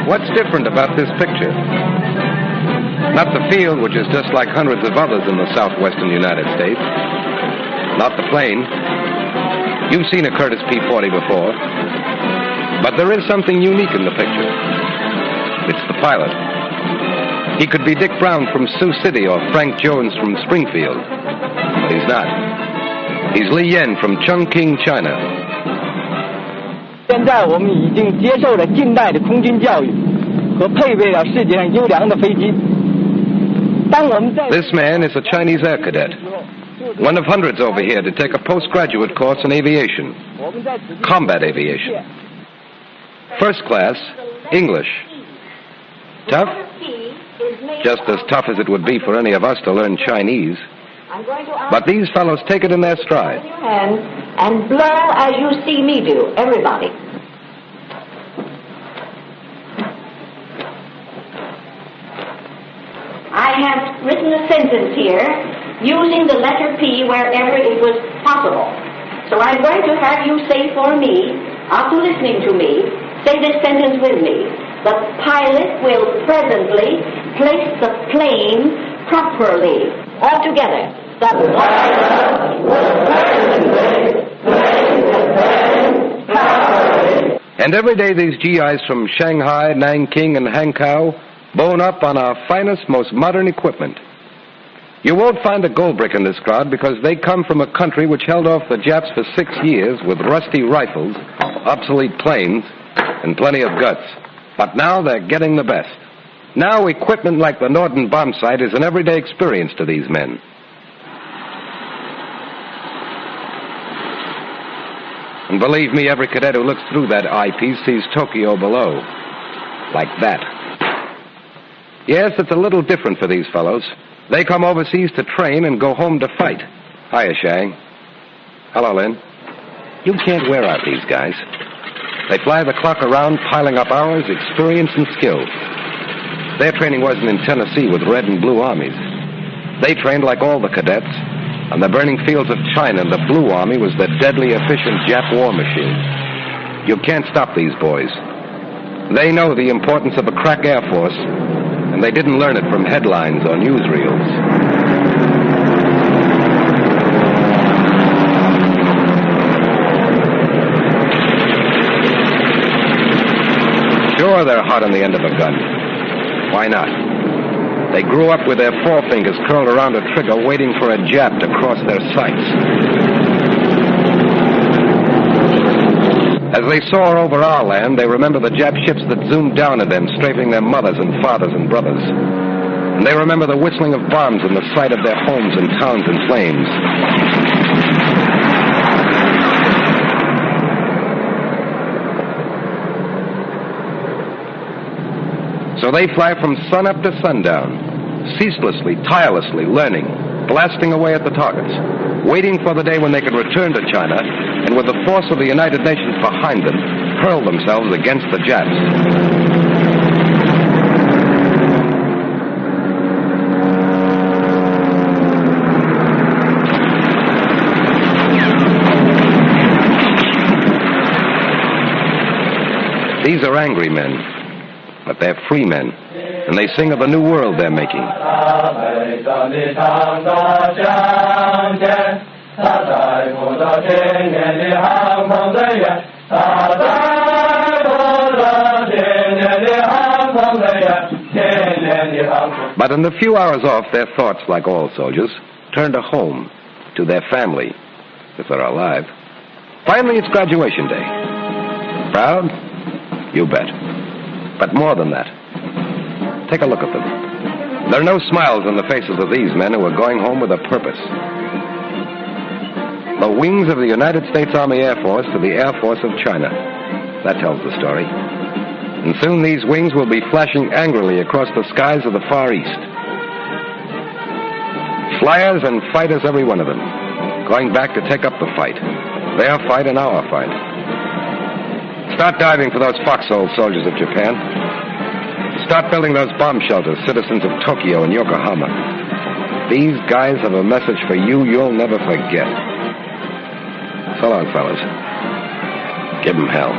What's different about this picture? Not the field, which is just like hundreds of others in the southwestern United States. Not the plane. You've seen a Curtiss P-40 before. But there is something unique in the picture. It's the pilot. He could be Dick Brown from Sioux City or Frank Jones from Springfield. But he's not. He's Li Yan from Chongqing, China. 现在我们已经接受了近代的空军教育和配备了世界上优良的飞机。当我们在 This man is a Chinese air cadet, one of hundreds over here to take a postgraduate course in aviation, combat aviation. First class, English. Tough? Just as tough as it would be for any of us to learn Chinese. But these fellows take it in their stride. And blow as you see me do, everybody. I have written a sentence here using the letter P wherever it was possible. So I'm going to have you say for me, after listening to me, say this sentence with me. The pilot will presently place the plane properly. All together. The pilot will presently place the plane properly. And every day these GIs from Shanghai, Nanking, and Hankow bone up on our finest, most modern equipment. You won't find a gold brick in this crowd because they come from a country which held off the Japs for 6 years with rusty rifles, obsolete planes, and plenty of guts. But now they're getting the best. Now equipment like the Norden bomb sight is an everyday experience to these men. And believe me, every cadet who looks through that eyepiece sees Tokyo below. Like that. Yes, it's a little different for these fellows. They come overseas to train and go home to fight. Hiya, Shang. Hello, Lynn. You can't wear out these guys. They fly the clock around, piling up hours, experience, and skill. Their training wasn't in Tennessee with red and blue armies. They trained like all the cadets. On the burning fields of China, the Blue Army was the deadly, efficient Jap war machine. You can't stop these boys. They know the importance of a crack Air Force, and they didn't learn it from headlines or newsreels. Sure, they're hot on the end of a gun. Why not? They grew up with their forefingers curled around a trigger waiting for a Jap to cross their sights. As they soar over our land, they remember the Jap ships that zoomed down at them, strafing their mothers and fathers and brothers. And they remember the whistling of bombs and the sight of their homes and towns in flames. So they fly from sunup to sundown, ceaselessly, tirelessly learning, blasting away at the targets, waiting for the day when they could return to China and with the force of the United Nations behind them, hurl themselves against the Japs. These are angry men, but they're free men, and they sing of a new world they're making. But in the few hours off, their thoughts, like all soldiers, turn to home, to their family, if they're alive. Finally, it's graduation day. Proud? You bet. But more than that. Take a look at them. There are no smiles on the faces of these men who are going home with a purpose. The wings of the United States Army Air Force to the Air Force of China. That tells the story. And soon these wings will be flashing angrily across the skies of the Far East. Flyers and fighters, every one of them, going back to take up the fight. Their fight and our fight. Start diving for those foxhole soldiers of Japan. Start building those bomb shelters, citizens of Tokyo and Yokohama. These guys have a message for you you'll never forget. So long, fellas. Give 'em hell.